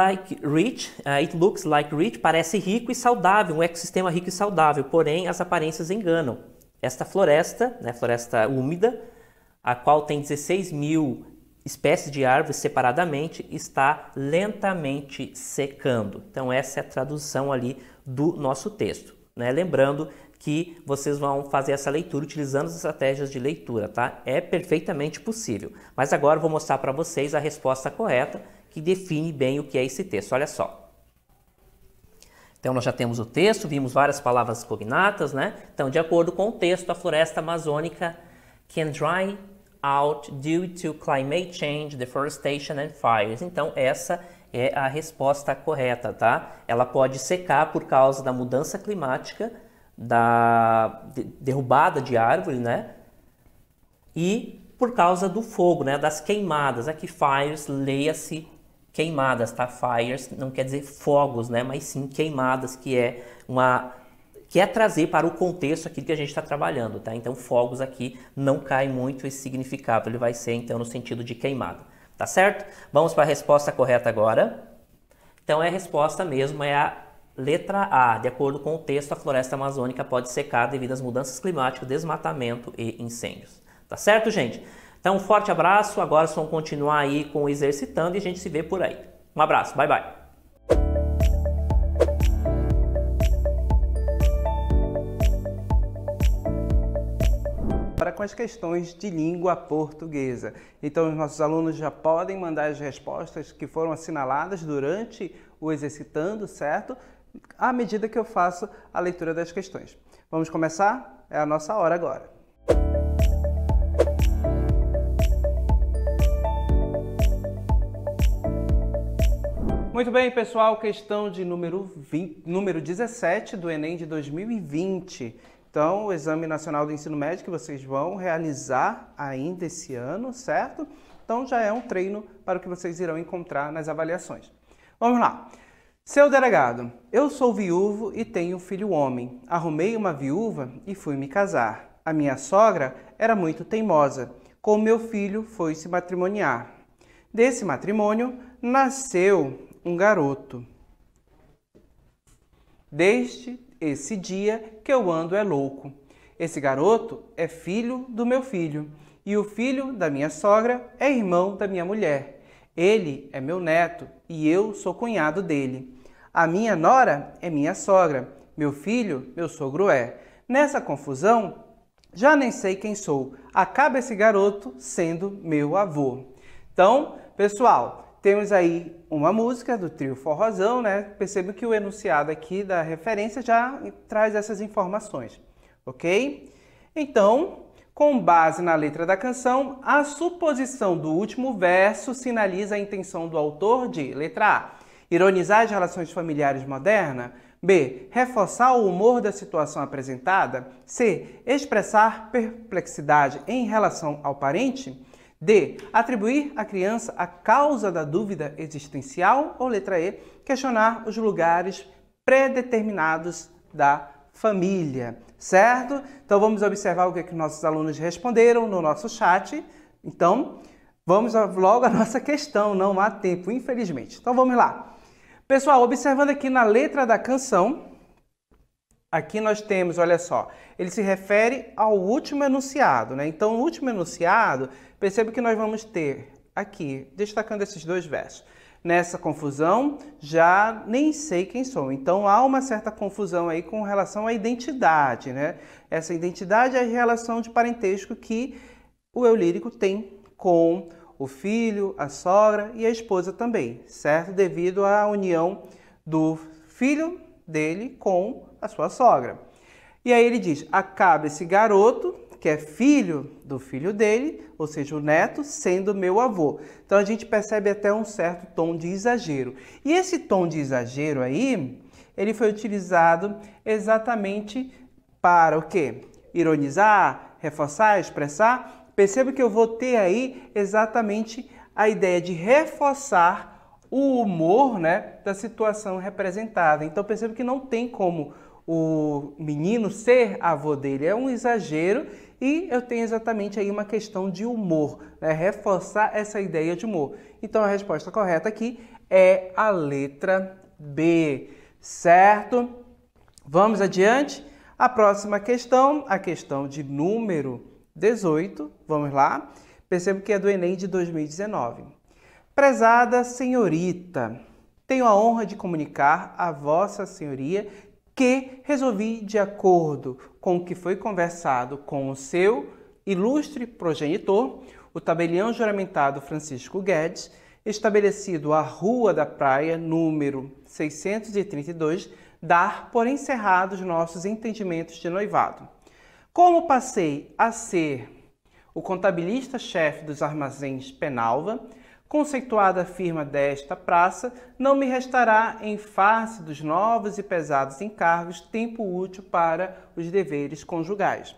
like rich, parece rico e saudável, um ecossistema rico e saudável, porém as aparências enganam. Esta floresta, né, floresta úmida, a qual tem 16 mil espécies de árvores separadamente, está lentamente secando. Então essa é a tradução ali do nosso texto, né? Lembrando que vocês vão fazer essa leitura utilizando as estratégias de leitura, tá? É perfeitamente possível. Mas agora eu vou mostrar para vocês a resposta correta, que define bem o que é esse texto. Olha só. Então, nós já temos o texto, vimos várias palavras cognatas, né? Então, de acordo com o texto, a floresta amazônica can dry out due to climate change, deforestation and fires. Então, essa é a resposta correta, tá? Ela pode secar por causa da mudança climática, da derrubada de árvore, né? E por causa do fogo, né? Das queimadas. Aqui, fires, leia-se queimadas, tá? Fires não quer dizer fogos, né? Mas sim queimadas, que é trazer para o contexto aquilo que a gente está trabalhando, tá? Então, fogos aqui não cai muito esse significado, ele vai ser, então, no sentido de queimada, tá certo? Vamos para a resposta correta agora. Então, a resposta mesmo é a letra A. De acordo com o texto, a floresta amazônica pode secar devido às mudanças climáticas, desmatamento e incêndios. Tá certo, gente? Então, um forte abraço. Agora vamos continuar aí com o exercitando e a gente se vê por aí. Um abraço. Bye, bye. Para com as questões de língua portuguesa. Então, os nossos alunos já podem mandar as respostas que foram assinaladas durante o exercitando, certo? À medida que eu faço a leitura das questões. Vamos começar? É a nossa hora agora. Muito bem, pessoal, questão de número 17 do Enem de 2020. Então, o Exame Nacional do Ensino Médio que vocês vão realizar ainda esse ano, certo? Então, já é um treino para o que vocês irão encontrar nas avaliações. Vamos lá. Seu delegado, eu sou viúvo e tenho um filho homem. Arrumei uma viúva e fui me casar. A minha sogra era muito teimosa. Com meu filho foi se matrimoniar. Desse matrimônio nasceu um garoto. Desde esse dia que eu ando é louco. Esse garoto é filho do meu filho e o filho da minha sogra é irmão da minha mulher. Ele é meu neto e eu sou cunhado dele. A minha nora é minha sogra, meu filho, meu sogro é. Nessa confusão, já nem sei quem sou. Acaba esse garoto sendo meu avô. Então, pessoal, temos aí uma música do trio Forrozão, né? Perceba que o enunciado aqui da referência já traz essas informações, ok? Então, com base na letra da canção, a suposição do último verso sinaliza a intenção do autor de, letra A, ironizar as relações familiares modernas, B, reforçar o humor da situação apresentada, C, expressar perplexidade em relação ao parente, D, atribuir à criança a causa da dúvida existencial, ou letra E, questionar os lugares predeterminados da família, certo? Então vamos observar o que nossos alunos responderam no nosso chat. Então, vamos logo à nossa questão, não há tempo, infelizmente. Então vamos lá. Pessoal, observando aqui na letra da canção, aqui nós temos, olha só, ele se refere ao último enunciado, né? Então, o último enunciado, perceba que nós vamos ter aqui, destacando esses dois versos. Nessa confusão, já nem sei quem sou. Então, há uma certa confusão aí com relação à identidade, né? Essa identidade é a relação de parentesco que o eu lírico tem com o filho, a sogra e a esposa também, certo? Devido à união do filho dele com a sua sogra. E aí ele diz, acaba esse garoto, que é filho do filho dele, ou seja, o neto, sendo meu avô. Então a gente percebe até um certo tom de exagero. E esse tom de exagero aí, ele foi utilizado exatamente para o quê? Ironizar, reforçar, expressar. Perceba que eu vou ter aí exatamente a ideia de reforçar o humor, né, da situação representada. Então perceba que não tem como o menino ser avô dele, é um exagero e eu tenho exatamente aí uma questão de humor, né, reforçar essa ideia de humor. Então a resposta correta aqui é a letra B, certo? Vamos adiante? A próxima questão, a questão de número 18, vamos lá, percebo que é do Enem de 2019. Prezada senhorita, tenho a honra de comunicar a vossa senhoria que resolvi, de acordo com o que foi conversado com o seu ilustre progenitor, o tabelião juramentado Francisco Guedes, estabelecido à Rua da Praia, número 632, dar por encerrados nossos entendimentos de noivado. Como passei a ser o contabilista-chefe dos armazéns Penalva, conceituada firma desta praça, não me restará, em face dos novos e pesados encargos, tempo útil para os deveres conjugais.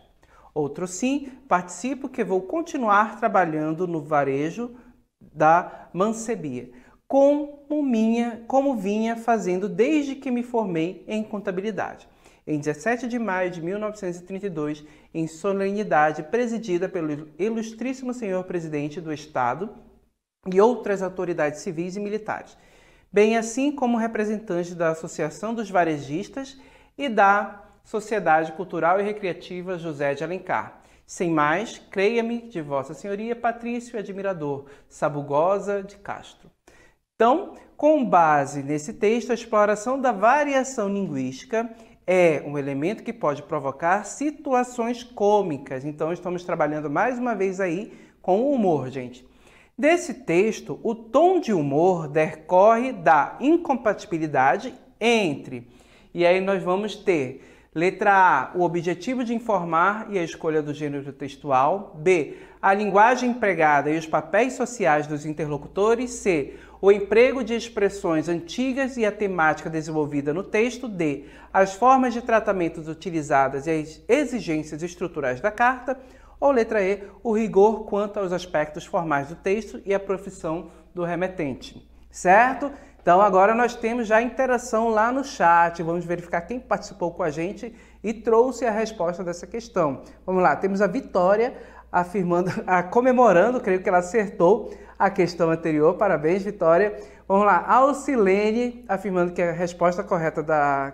Outro sim, participo que vou continuar trabalhando no varejo da mancebia, como vinha fazendo desde que me formei em contabilidade. Em 17 de maio de 1932, em solenidade presidida pelo ilustríssimo senhor presidente do Estado e outras autoridades civis e militares, bem assim como representantes da Associação dos Varejistas e da Sociedade Cultural e Recreativa José de Alencar. Sem mais, creia-me, de Vossa Senhoria, Patrício Admirador Sabugosa de Castro. Então, com base nesse texto, a exploração da variação linguística é um elemento que pode provocar situações cômicas. Então, estamos trabalhando mais uma vez aí com o humor, gente. Desse texto, o tom de humor decorre da incompatibilidade entre, e aí nós vamos ter Letra A, o objetivo de informar e a escolha do gênero textual. B, a linguagem empregada e os papéis sociais dos interlocutores. C, o emprego de expressões antigas e a temática desenvolvida no texto. D, as formas de tratamentos utilizadas e as exigências estruturais da carta. Ou letra E, o rigor quanto aos aspectos formais do texto e a profissão do remetente. Certo? Então agora nós temos já a interação lá no chat, vamos verificar quem participou com a gente e trouxe a resposta dessa questão. Vamos lá, temos a Vitória comemorando, creio que ela acertou a questão anterior, parabéns Vitória. Vamos lá, a Alcilene afirmando que a resposta correta da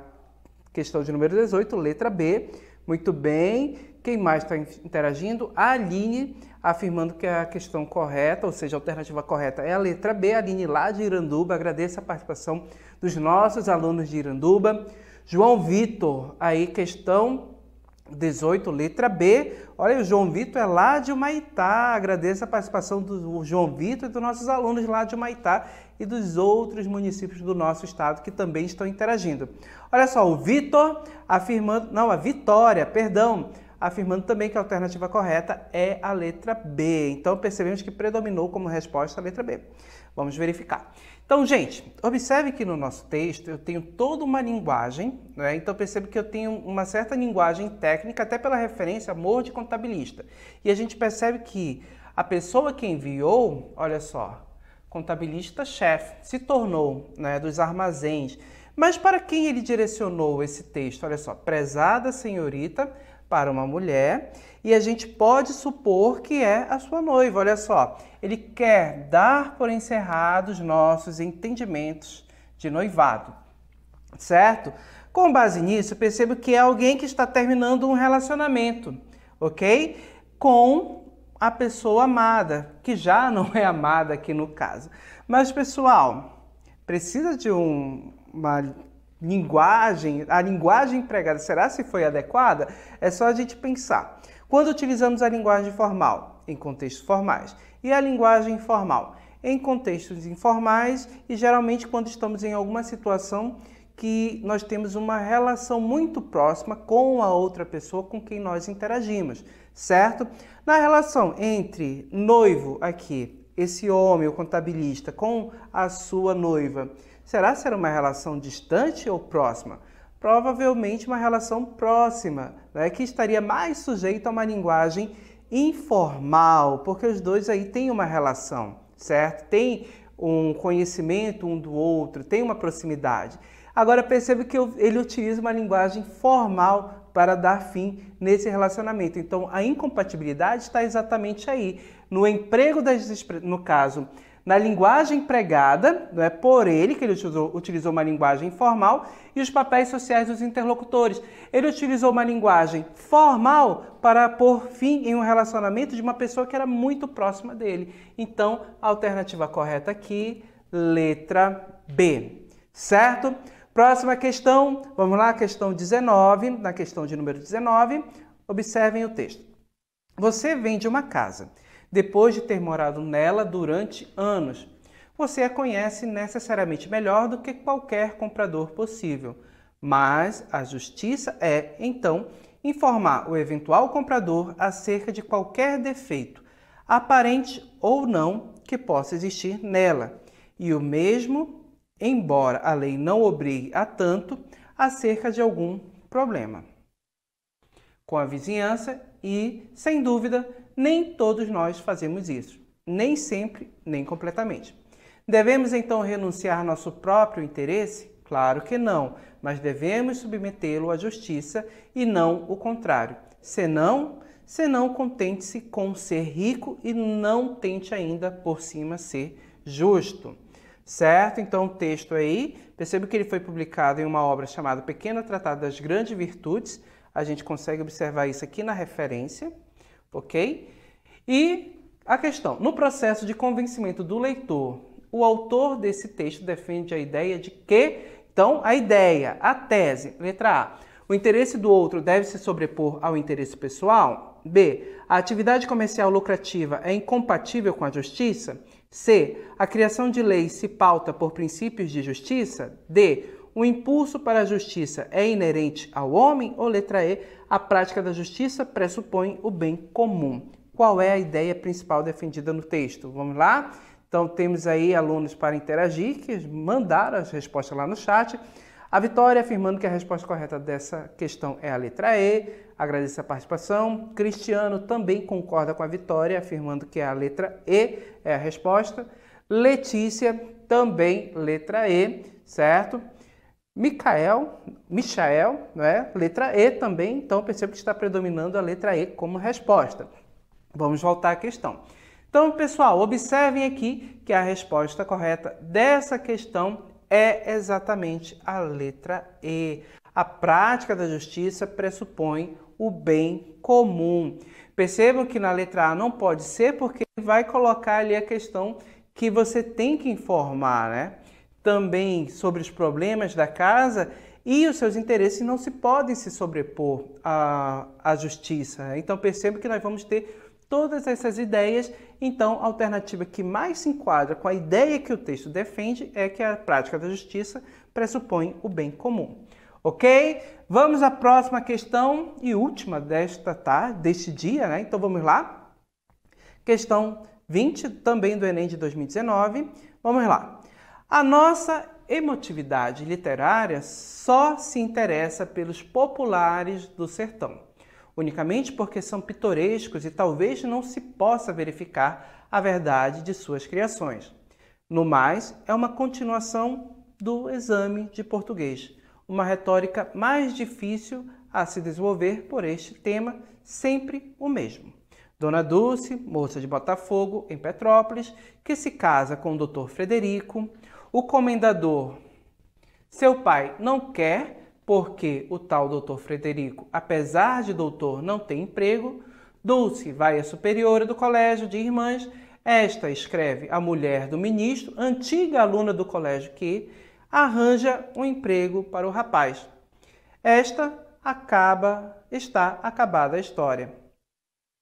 questão de número 18, letra B, muito bem. Quem mais está interagindo? A Aline afirmando que a questão correta, ou seja, a alternativa correta é a letra B. A Aline lá de Iranduba, agradeço a participação dos nossos alunos de Iranduba. João Vitor, aí questão 18, letra B. Olha, o João Vitor é lá de Humaitá, agradeço a participação do João Vitor e dos nossos alunos lá de Humaitá e dos outros municípios do nosso estado que também estão interagindo. Olha só, o Vitor afirmando, não, a Vitória, perdão, afirmando também que a alternativa correta é a letra B. Então, percebemos que predominou como resposta a letra B. Vamos verificar. Então, gente, observe que no nosso texto eu tenho toda uma linguagem, né? Então, percebe que eu tenho uma certa linguagem técnica, até pela referência amor de contabilista. E a gente percebe que a pessoa que enviou, olha só, contabilista-chefe, se tornou, né, dos armazéns. Mas para quem ele direcionou esse texto? Olha só, prezada senhorita, para uma mulher, e a gente pode supor que é a sua noiva. Olha só, ele quer dar por encerrados nossos entendimentos de noivado, certo? Com base nisso, percebo que é alguém que está terminando um relacionamento, ok? Com a pessoa amada, que já não é amada aqui no caso. Mas, pessoal, precisa de uma linguagem, a linguagem empregada, será se foi adequada? É só a gente pensar. Quando utilizamos a linguagem formal em contextos formais e a linguagem informal em contextos informais e geralmente quando estamos em alguma situação que nós temos uma relação muito próxima com a outra pessoa com quem nós interagimos, certo? Na relação entre noivo aqui, esse homem, o contabilista, com a sua noiva, será uma relação distante ou próxima? Provavelmente uma relação próxima, né, que estaria mais sujeita a uma linguagem informal, porque os dois aí têm uma relação, certo? Tem um conhecimento um do outro, tem uma proximidade. Agora percebe que ele utiliza uma linguagem formal para dar fim nesse relacionamento. Então a incompatibilidade está exatamente aí, no emprego no caso, na linguagem empregada, né, por ele, que ele utilizou uma linguagem informal, e os papéis sociais dos interlocutores. Ele utilizou uma linguagem formal para pôr fim em um relacionamento de uma pessoa que era muito próxima dele. Então, a alternativa correta aqui, letra B. Certo? Próxima questão, vamos lá, questão 19, na questão de número 19, observem o texto. Você vende uma casa. Depois de ter morado nela durante anos, você a conhece necessariamente melhor do que qualquer comprador possível. Mas a justiça é, então, informar o eventual comprador acerca de qualquer defeito, aparente ou não, que possa existir nela. E o mesmo, embora a lei não obrigue a tanto, acerca de algum problema com a vizinhança e, sem dúvida, nem todos nós fazemos isso, nem sempre, nem completamente. Devemos então renunciar ao nosso próprio interesse? Claro que não, mas devemos submetê-lo à justiça e não o contrário. Senão contente-se com ser rico e não tente ainda por cima ser justo. Certo? Então o texto aí, perceba que ele foi publicado em uma obra chamada Pequeno Tratado das Grandes Virtudes. A gente consegue observar isso aqui na referência, ok? E a questão, no processo de convencimento do leitor, o autor desse texto defende a ideia de que, então, a tese, letra A, o interesse do outro deve se sobrepor ao interesse pessoal? B, a atividade comercial lucrativa é incompatível com a justiça? C, a criação de leis se pauta por princípios de justiça? D, o impulso para a justiça é inerente ao homem? Ou letra E, a prática da justiça pressupõe o bem comum? Qual é a ideia principal defendida no texto? Vamos lá? Então, temos aí alunos para interagir, que mandaram as respostas lá no chat. A Vitória afirmando que a resposta correta dessa questão é a letra E. Agradeço a participação. Cristiano também concorda com a Vitória, afirmando que a letra E é a resposta. Letícia também letra E, certo? Michael, né? Letra E também, então percebo que está predominando a letra E como resposta. Vamos voltar à questão. Então, pessoal, observem aqui que a resposta correta dessa questão é exatamente a letra E. A prática da justiça pressupõe o bem comum. Percebam que na letra A não pode ser, porque ele vai colocar ali a questão que você tem que informar, né? Também sobre os problemas da casa, e os seus interesses não se podem se sobrepor à justiça. Então, perceba que nós vamos ter todas essas ideias. Então, a alternativa que mais se enquadra com a ideia que o texto defende é que a prática da justiça pressupõe o bem comum. Ok? Vamos à próxima questão e última deste dia, né? Então, vamos lá. Questão 20, também do Enem de 2019. Vamos lá. A nossa emotividade literária só se interessa pelos populares do sertão, unicamente porque são pitorescos e talvez não se possa verificar a verdade de suas criações. No mais, é uma continuação do exame de português, uma retórica mais difícil a se desenvolver por este tema, sempre o mesmo. Dona Dulce, moça de Botafogo, em Petrópolis, que se casa com o Dr. Frederico. O comendador, seu pai, não quer, porque o tal Dr. Frederico, apesar de doutor, não tem emprego. Dulce vai à superiora do colégio de irmãs. Esta escreve a mulher do ministro, antiga aluna do colégio, que arranja um emprego para o rapaz. Está acabada a história.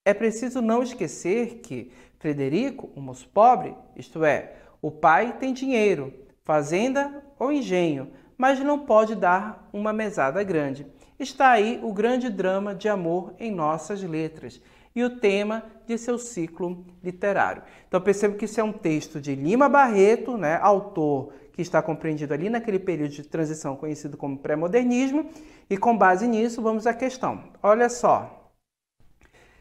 É preciso não esquecer que Frederico, um moço pobre, isto é, o pai tem dinheiro, fazenda ou engenho, mas não pode dar uma mesada grande. Está aí o grande drama de amor em nossas letras e o tema de seu ciclo literário. Então percebo que isso é um texto de Lima Barreto, né, autor que está compreendido ali naquele período de transição conhecido como pré-modernismo, e com base nisso vamos à questão. Olha só.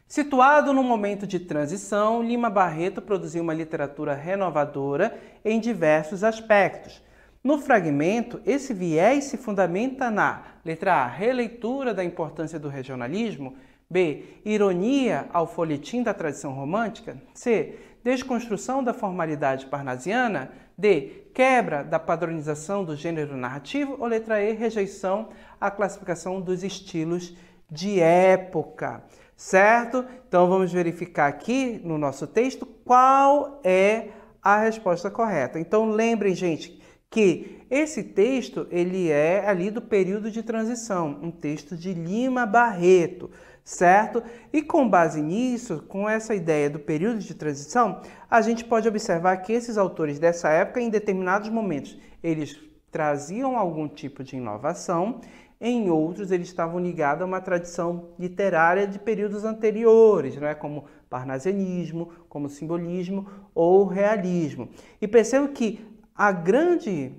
Situado no momento de transição, Lima Barreto produziu uma literatura renovadora em diversos aspectos. No fragmento, esse viés se fundamenta na letra A, releitura da importância do regionalismo, B, ironia ao folhetim da tradição romântica, C, desconstrução da formalidade parnasiana, D, quebra da padronização do gênero narrativo, ou letra E, rejeição à classificação dos estilos de época. Certo? Então, vamos verificar aqui no nosso texto qual é a resposta correta. Então, lembrem, gente, que esse texto ele é ali do período de transição, um texto de Lima Barreto, certo? E com base nisso, com essa ideia do período de transição, a gente pode observar que esses autores dessa época, em determinados momentos, eles traziam algum tipo de inovação. Em outros, eles estavam ligados a uma tradição literária de períodos anteriores, não é? Como parnasianismo, como simbolismo ou realismo. E percebo que a grande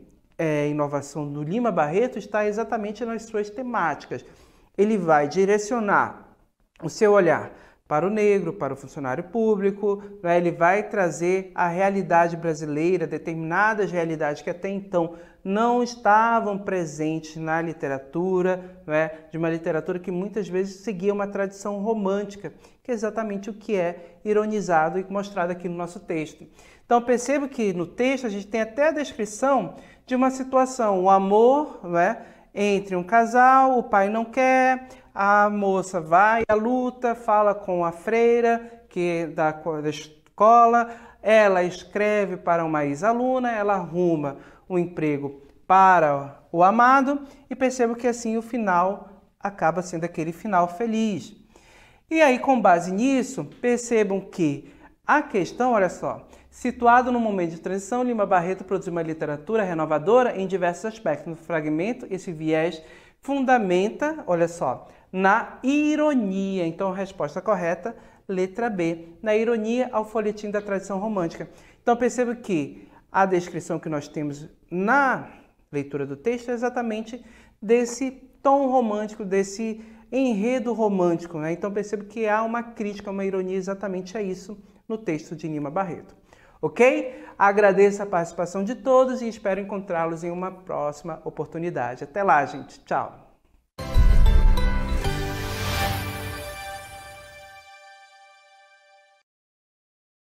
inovação do Lima Barreto está exatamente nas suas temáticas. Ele vai direcionar o seu olhar para o negro, para o funcionário público, né? Ele vai trazer a realidade brasileira, determinadas realidades que até então não estavam presentes na literatura, né? De uma literatura que muitas vezes seguia uma tradição romântica, que é exatamente o que é ironizado e mostrado aqui no nosso texto. Então percebo que no texto a gente tem até a descrição de uma situação, o amor, né, entre um casal, o pai não quer, a moça vai à luta, fala com a freira da escola, ela escreve para uma ex-aluna, ela arruma um emprego para o amado e percebo que assim o final acaba sendo aquele final feliz. E aí, com base nisso, percebam que a questão, olha só, Situado no momento de transição, Lima Barreto produziu uma literatura renovadora em diversos aspectos. No fragmento, esse viés fundamenta, olha só, na ironia. Então, a resposta correta, letra B, na ironia ao folhetim da tradição romântica. Então, perceba que a descrição que nós temos na leitura do texto é exatamente desse tom romântico, desse enredo romântico, né? Então, perceba que há uma crítica, uma ironia exatamente a isso no texto de Lima Barreto. Ok? Agradeço a participação de todos e espero encontrá-los em uma próxima oportunidade. Até lá, gente. Tchau!